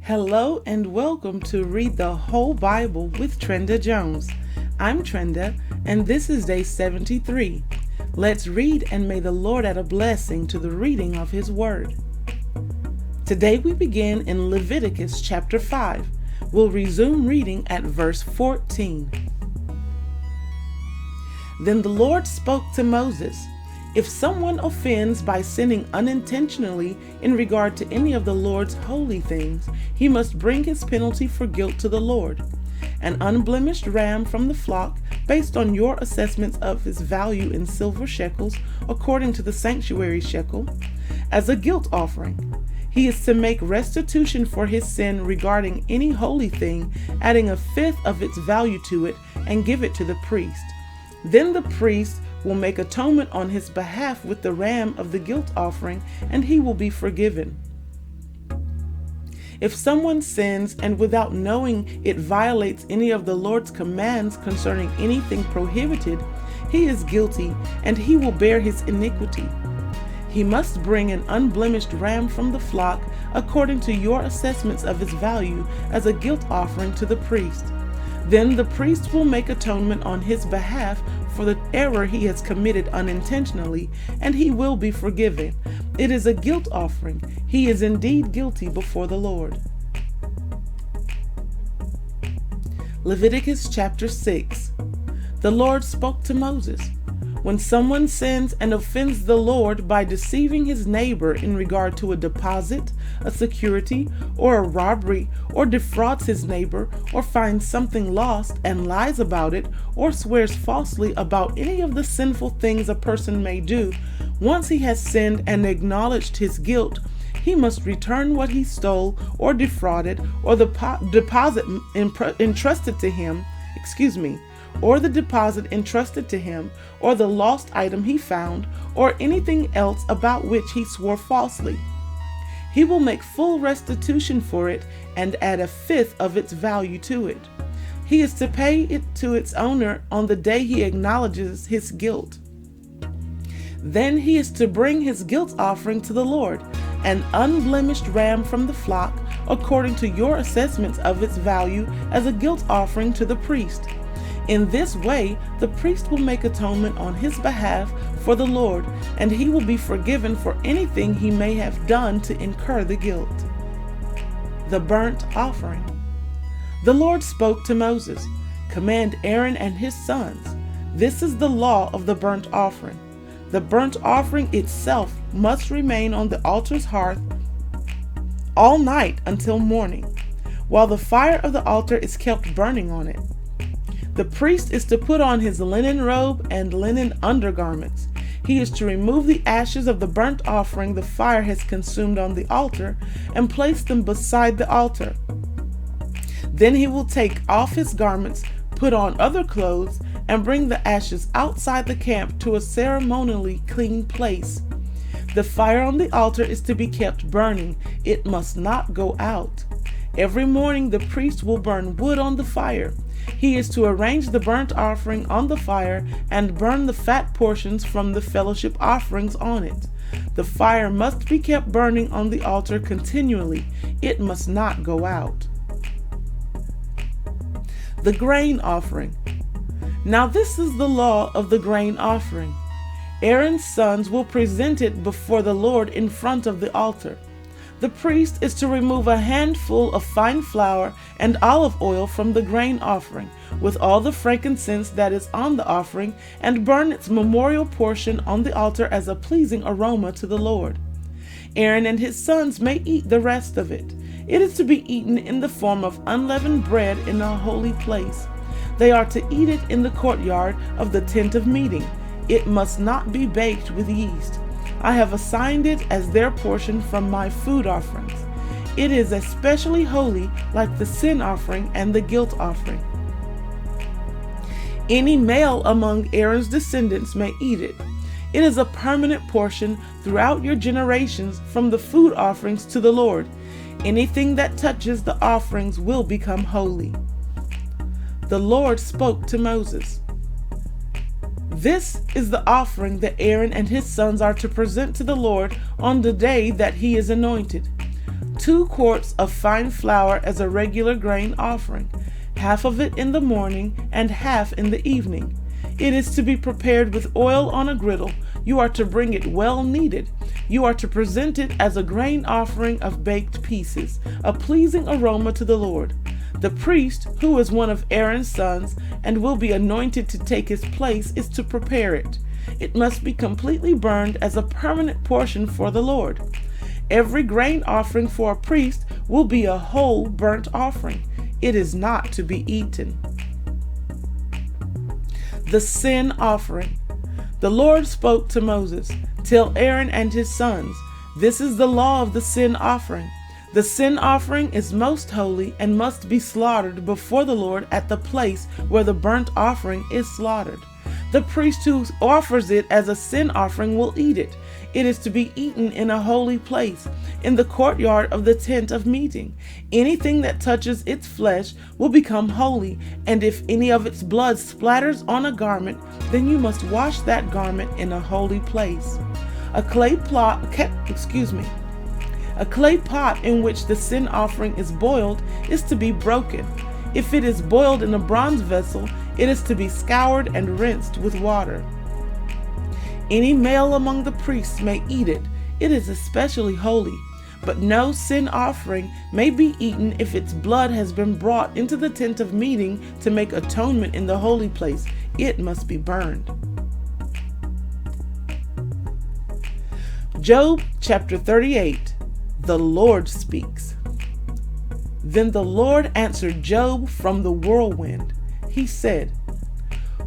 Hello and welcome to Read the Whole Bible with Trenda Jones. I'm Trenda and this is day 73. Let's read and may the Lord add a blessing to the reading of His Word. Today we begin in Leviticus chapter 5. We'll resume reading at verse 14. Then the Lord spoke to Moses. If someone offends by sinning unintentionally in regard to any of the Lord's holy things, he must bring his penalty for guilt to the Lord. An unblemished ram from the flock, based on your assessments of its value in silver shekels, according to the sanctuary shekel, as a guilt offering. He is to make restitution for his sin regarding any holy thing, adding a fifth of its value to it, and give it to the priest. Then the priest will make atonement on his behalf with the ram of the guilt offering, and he will be forgiven. If someone sins and without knowing it violates any of the Lord's commands concerning anything prohibited, he is guilty and he will bear his iniquity. He must bring an unblemished ram from the flock according to your assessments of its value as a guilt offering to the priest. Then the priest will make atonement on his behalf for the error he has committed unintentionally, and he will be forgiven. It is a guilt offering. He is indeed guilty before the Lord. Leviticus chapter 6. The Lord spoke to Moses. When someone sins and offends the Lord by deceiving his neighbor in regard to a deposit, a security, or a robbery, or defrauds his neighbor, or finds something lost and lies about it, or swears falsely about any of the sinful things a person may do, once he has sinned and acknowledged his guilt, he must return what he stole or defrauded, or the deposit entrusted to him, or the deposit entrusted to him, or the lost item he found, or anything else about which he swore falsely. He will make full restitution for it and add a fifth of its value to it. He is to pay it to its owner on the day he acknowledges his guilt. Then he is to bring his guilt offering to the Lord, an unblemished ram from the flock, according to your assessments of its value, as a guilt offering to the priest. In this way, the priest will make atonement on his behalf for the Lord, and he will be forgiven for anything he may have done to incur the guilt. The burnt offering. The Lord spoke to Moses, "Command Aaron and his sons. This is the law of the burnt offering. The burnt offering itself must remain on the altar's hearth all night until morning, while the fire of the altar is kept burning on it. The priest is to put on his linen robe and linen undergarments. He is to remove the ashes of the burnt offering the fire has consumed on the altar and place them beside the altar. Then he will take off his garments, put on other clothes, and bring the ashes outside the camp to a ceremonially clean place. The fire on the altar is to be kept burning. It must not go out. Every morning the priest will burn wood on the fire. He is to arrange the burnt offering on the fire and burn the fat portions from the fellowship offerings on it. The fire must be kept burning on the altar continually. It must not go out. The grain offering. Now this is the law of the grain offering. Aaron's sons will present it before the Lord in front of the altar. The priest is to remove a handful of fine flour and olive oil from the grain offering, with all the frankincense that is on the offering, and burn its memorial portion on the altar as a pleasing aroma to the Lord. Aaron and his sons may eat the rest of it. It is to be eaten in the form of unleavened bread in a holy place. They are to eat it in the courtyard of the tent of meeting. It must not be baked with yeast. I have assigned it as their portion from my food offerings. It is especially holy, like the sin offering and the guilt offering. Any male among Aaron's descendants may eat it. It is a permanent portion throughout your generations from the food offerings to the Lord. Anything that touches the offerings will become holy. The Lord spoke to Moses. This is the offering that Aaron and his sons are to present to the Lord on the day that he is anointed. 2 quarts of fine flour as a regular grain offering, half of it in the morning and half in the evening. It is to be prepared with oil on a griddle. You are to bring it well kneaded. You are to present it as a grain offering of baked pieces, a pleasing aroma to the Lord. The priest, who is one of Aaron's sons and will be anointed to take his place, is to prepare it. It must be completely burned as a permanent portion for the Lord. Every grain offering for a priest will be a whole burnt offering. It is not to be eaten. The sin offering. The Lord spoke to Moses, "Tell Aaron and his sons, this is the law of the sin offering. The sin offering is most holy and must be slaughtered before the Lord at the place where the burnt offering is slaughtered. The priest who offers it as a sin offering will eat it. It is to be eaten in a holy place, in the courtyard of the tent of meeting. Anything that touches its flesh will become holy, and if any of its blood splatters on a garment, then you must wash that garment in a holy place. A clay pot in which the sin offering is boiled is to be broken. If it is boiled in a bronze vessel, it is to be scoured and rinsed with water. Any male among the priests may eat it. It is especially holy. But no sin offering may be eaten if its blood has been brought into the tent of meeting to make atonement in the holy place. It must be burned." Job chapter 38. The Lord speaks. Then the Lord answered Job from the whirlwind. He said,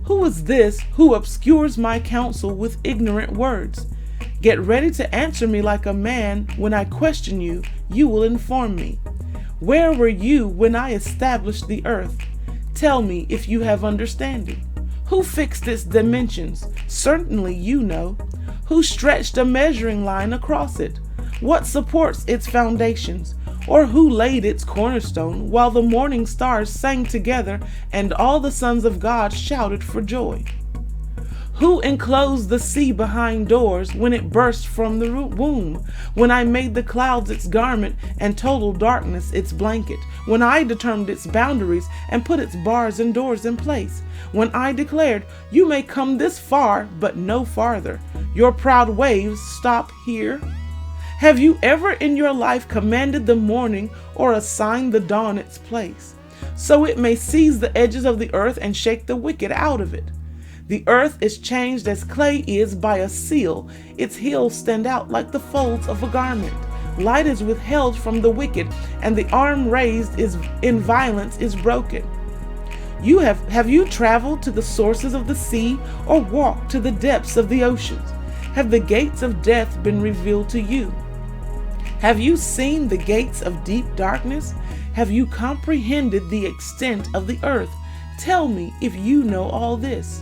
"Who is this who obscures my counsel with ignorant words? Get ready to answer me like a man. When I question you, you will inform me. Where were you when I established the earth? Tell me if you have understanding. Who fixed its dimensions? Certainly you know. Who stretched a measuring line across it? What supports its foundations? Or who laid its cornerstone while the morning stars sang together and all the sons of God shouted for joy? Who enclosed the sea behind doors when it burst from the womb? When I made the clouds its garment and total darkness its blanket? When I determined its boundaries and put its bars and doors in place? When I declared, you may come this far, but no farther. Your proud waves stop here? Have you ever in your life commanded the morning or assigned the dawn its place, so it may seize the edges of the earth and shake the wicked out of it? The earth is changed as clay is by a seal. Its hills stand out like the folds of a garment. Light is withheld from the wicked, and the arm raised in violence is broken. Have you traveled to the sources of the sea or walked to the depths of the oceans? Have the gates of death been revealed to you? Have you seen the gates of deep darkness? Have you comprehended the extent of the earth? Tell me if you know all this.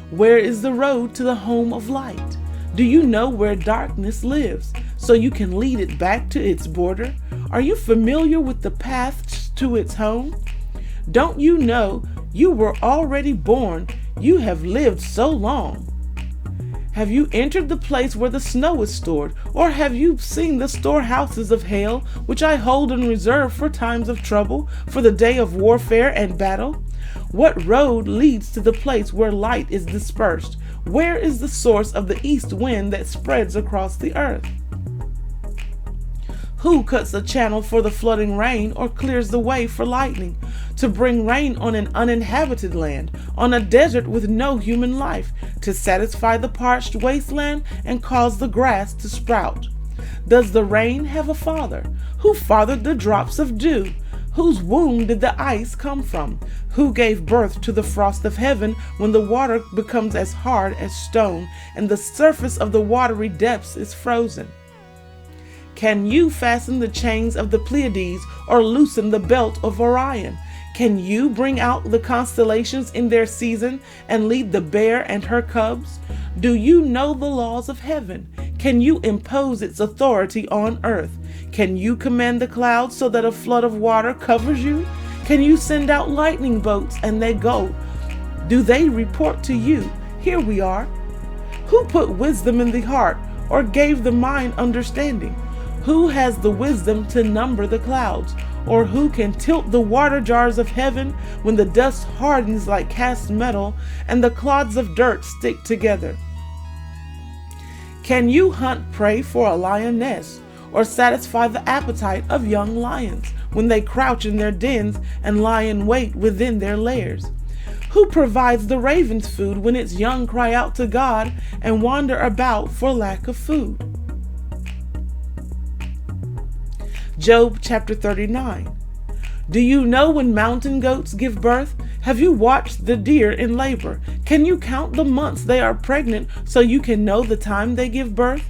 Where is the road to the home of light? Do you know where darkness lives, so you can lead it back to its border? Are you familiar with the paths to its home? Don't you know you were already born? You have lived so long. Have you entered the place where the snow is stored, or have you seen the storehouses of hail, which I hold in reserve for times of trouble, for the day of warfare and battle? What road leads to the place where light is dispersed? Where is the source of the east wind that spreads across the earth? Who cuts a channel for the flooding rain or clears the way for lightning, to bring rain on an uninhabited land, on a desert with no human life, to satisfy the parched wasteland and cause the grass to sprout? Does the rain have a father? Who fathered the drops of dew? Whose womb did the ice come from? Who gave birth to the frost of heaven when the water becomes as hard as stone and the surface of the watery depths is frozen? Can you fasten the chains of the Pleiades or loosen the belt of Orion? Can you bring out the constellations in their season and lead the bear and her cubs? Do you know the laws of heaven? Can you impose its authority on earth? Can you command the clouds so that a flood of water covers you? Can you send out lightning bolts and they go? Do they report to you, here we are? Who put wisdom in the heart or gave the mind understanding? Who has the wisdom to number the clouds? Or who can tilt the water jars of heaven when the dust hardens like cast metal and the clods of dirt stick together? Can you hunt prey for a lioness, or satisfy the appetite of young lions when they crouch in their dens and lie in wait within their lairs? Who provides the raven's food when its young cry out to God and wander about for lack of food? Job chapter 39. Do you know when mountain goats give birth? Have you watched the deer in labor? Can you count the months they are pregnant so you can know the time they give birth?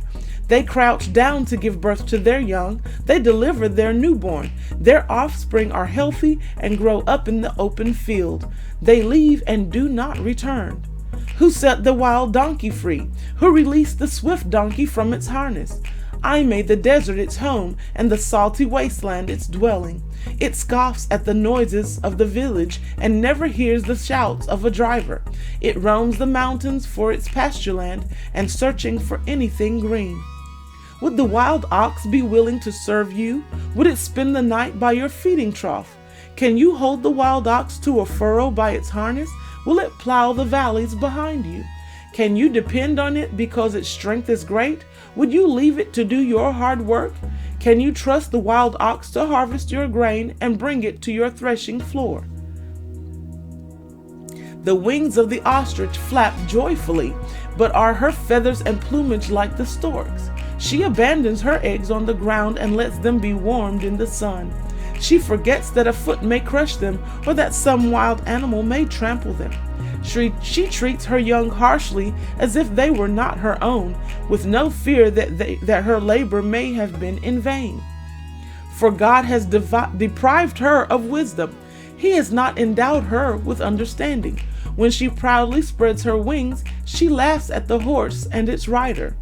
They crouch down to give birth to their young. They deliver their newborn. Their offspring are healthy and grow up in the open field. They leave and do not return. Who set the wild donkey free? Who released the swift donkey from its harness? I made the desert its home and the salty wasteland its dwelling. It scoffs at the noises of the village and never hears the shouts of a driver. It roams the mountains for its pastureland and searching for anything green. Would the wild ox be willing to serve you? Would it spend the night by your feeding trough? Can you hold the wild ox to a furrow by its harness? Will it plow the valleys behind you? Can you depend on it because its strength is great? Would you leave it to do your hard work? Can you trust the wild ox to harvest your grain and bring it to your threshing floor? The wings of the ostrich flap joyfully, but are her feathers and plumage like the stork's? She abandons her eggs on the ground and lets them be warmed in the sun. She forgets that a foot may crush them or that some wild animal may trample them. She treats her young harshly as if they were not her own, with no fear that her labor may have been in vain. For God has deprived her of wisdom. He has not endowed her with understanding. When she proudly spreads her wings, she laughs at the horse and its rider.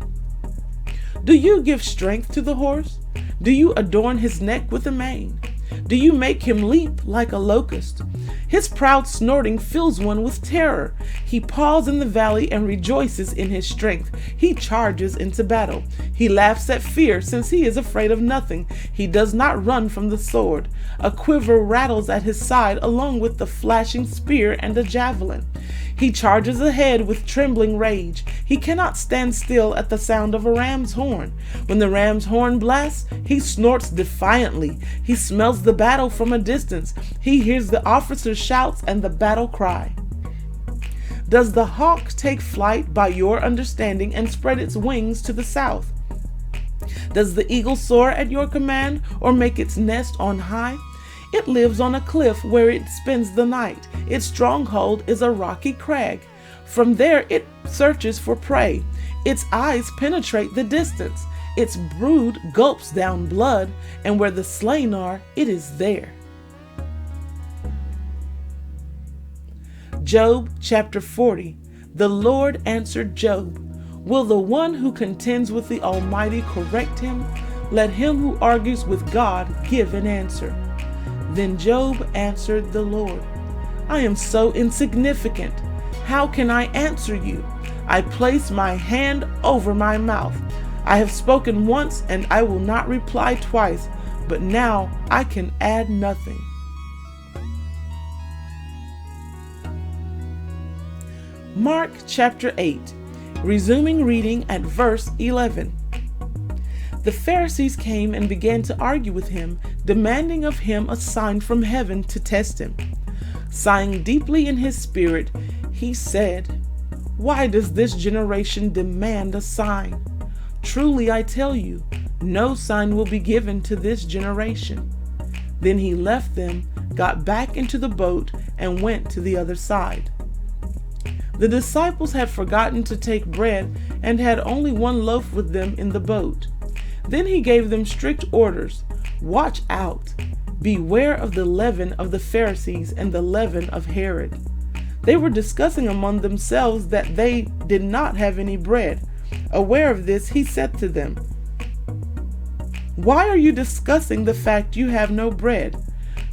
Do you give strength to the horse? Do you adorn his neck with a mane? Do you make him leap like a locust? His proud snorting fills one with terror. He paws in the valley and rejoices in his strength. He charges into battle. He laughs at fear, since he is afraid of nothing. He does not run from the sword. A quiver rattles at his side, along with the flashing spear and a javelin. He charges ahead with trembling rage. He cannot stand still at the sound of a ram's horn. When the ram's horn blasts, he snorts defiantly. He smells the battle from a distance. He hears the officer's shouts and the battle cry. Does the hawk take flight by your understanding and spread its wings to the south? Does the eagle soar at your command or make its nest on high? It lives on a cliff where it spends the night. Its stronghold is a rocky crag. From there it searches for prey. Its eyes penetrate the distance. Its brood gulps down blood, and where the slain are, it is there. Job chapter 40. The Lord answered Job. Will the one who contends with the Almighty correct him? Let him who argues with God give an answer. Then Job answered the Lord, I am so insignificant. How can I answer you? I place my hand over my mouth. I have spoken once and I will not reply twice, but now I can add nothing. Mark chapter 8, resuming reading at verse 11. The Pharisees came and began to argue with him, demanding of him a sign from heaven to test him. Sighing deeply in his spirit, he said, Why does this generation demand a sign? Truly I tell you, no sign will be given to this generation. Then he left them, got back into the boat, and went to the other side. The disciples had forgotten to take bread and had only one loaf with them in the boat. Then he gave them strict orders. Watch out. Beware of the leaven of the Pharisees and the leaven of Herod. They were discussing among themselves that they did not have any bread. Aware of this, he said to them, Why are you discussing the fact you have no bread?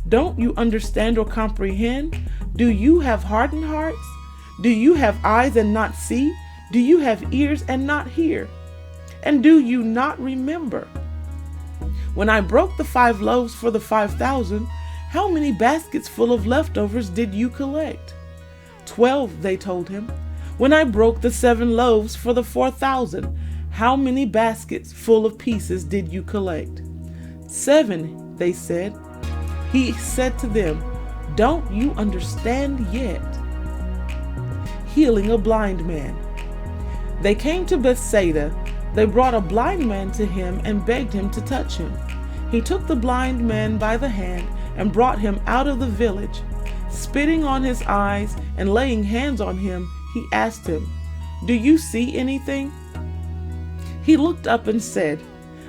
Don't you understand or comprehend? Do you have hardened hearts? Do you have eyes and not see? Do you have ears and not hear? And do you not remember? When I broke the 5 loaves for the 5,000, how many baskets full of leftovers did you collect?" 12, they told him. "When I broke the 7 loaves for the 4,000, how many baskets full of pieces did you collect?" 7, they said. He said to them, "Don't you understand yet?" Healing a blind man. They came to Bethsaida. They brought a blind man to him and begged him to touch him. He took the blind man by the hand and brought him out of the village. Spitting on his eyes and laying hands on him, he asked him, "Do you see anything?" He looked up and said,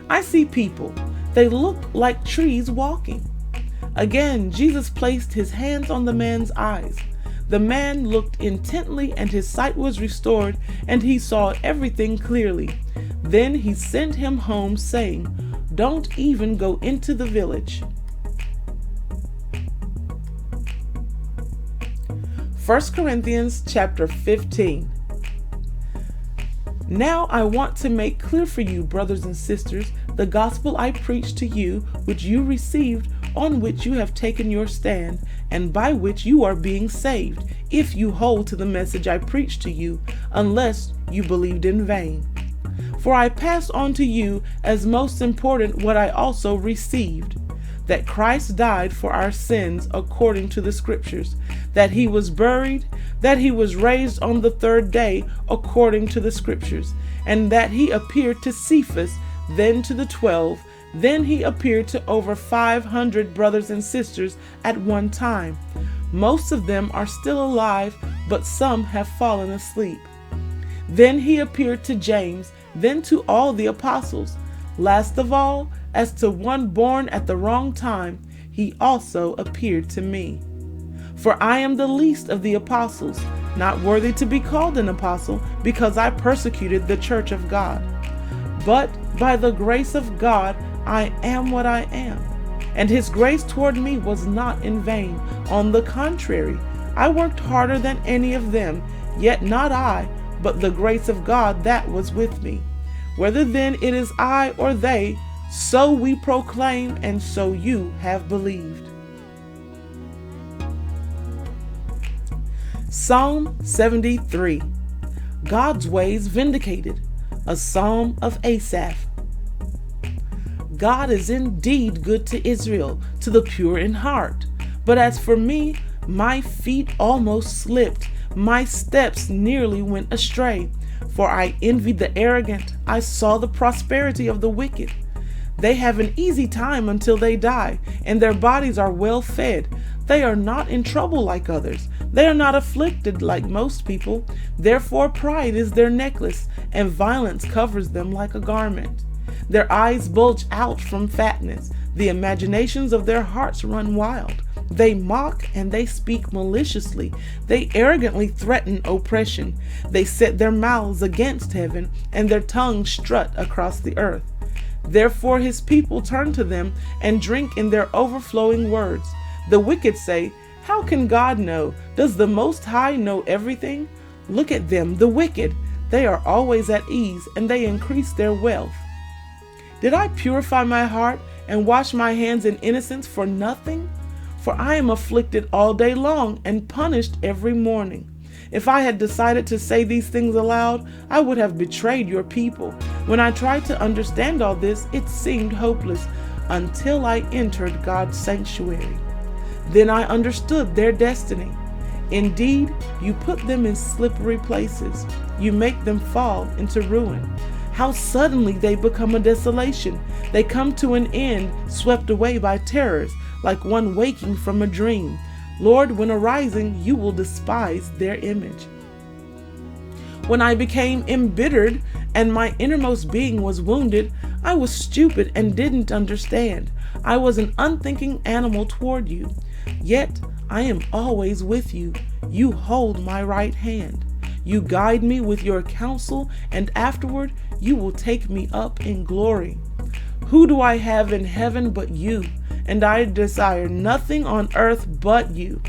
"I see people. They look like trees walking." Again, Jesus placed his hands on the man's eyes. The man looked intently, and his sight was restored, and he saw everything clearly. Then he sent him home, saying, "Don't even go into the village." 1 Corinthians chapter 15. Now I want to make clear for you, brothers and sisters, the gospel I preached to you, which you received, on which you have taken your stand, and by which you are being saved, if you hold to the message I preached to you, unless you believed in vain. For I passed on to you as most important what I also received, that Christ died for our sins according to the Scriptures, that he was buried, that he was raised on the 3rd day according to the Scriptures, and that he appeared to Cephas, then to the 12, then he appeared to over 500 brothers and sisters at one time. Most of them are still alive, but some have fallen asleep. Then he appeared to James, then to all the apostles. Last of all, as to one born at the wrong time, he also appeared to me. For I am the least of the apostles, not worthy to be called an apostle, because I persecuted the church of God. But by the grace of God, I am what I am. And his grace toward me was not in vain. On the contrary, I worked harder than any of them, yet not I, but the grace of God that was with me. Whether then it is I or they, so we proclaim, and so you have believed. Psalm 73. God's ways vindicated. A psalm of Asaph. God is indeed good to Israel, to the pure in heart. But as for me, my feet almost slipped, my steps nearly went astray. For I envied the arrogant, I saw the prosperity of the wicked. They have an easy time until they die, and their bodies are well fed. They are not in trouble like others. They are not afflicted like most people. Therefore pride is their necklace, and violence covers them like a garment. Their eyes bulge out from fatness. The imaginations of their hearts run wild. They mock and they speak maliciously. They arrogantly threaten oppression. They set their mouths against heaven, and their tongues strut across the earth. Therefore his people turn to them and drink in their overflowing words. The wicked say, "How can God know? Does the Most High know everything?" Look at them, the wicked. They are always at ease, and they increase their wealth. Did I purify my heart and wash my hands in innocence for nothing? For I am afflicted all day long and punished every morning. If I had decided to say these things aloud, I would have betrayed your people. When I tried to understand all this, it seemed hopeless until I entered God's sanctuary. Then I understood their destiny. Indeed, you put them in slippery places. You make them fall into ruin. How suddenly they become a desolation. They come to an end, swept away by terrors, like one waking from a dream. Lord, when arising, you will despise their image. When I became embittered and my innermost being was wounded, I was stupid and didn't understand. I was an unthinking animal toward you. Yet I am always with you. You hold my right hand. You guide me with your counsel, and afterward you will take me up in glory. Who do I have in heaven but you? And I desire nothing on earth but you.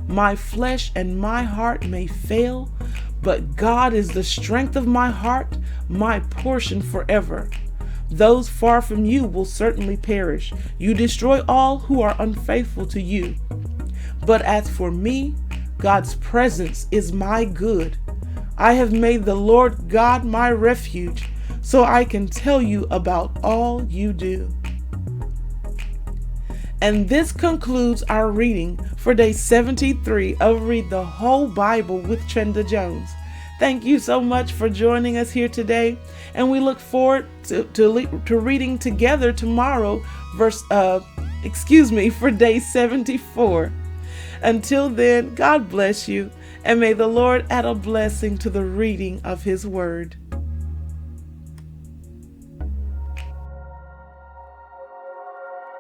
My flesh and my heart may fail, but God is the strength of my heart, my portion forever. Those far from you will certainly perish. You destroy all who are unfaithful to you. But as for me, God's presence is my good. I have made the Lord God my refuge, so I can tell you about all you do. And this concludes our reading for day 73 of Read the Whole Bible with Trenda Jones. Thank you so much for joining us here today, and we look forward to reading together tomorrow, for day 74. Until then, God bless you, and may the Lord add a blessing to the reading of His Word.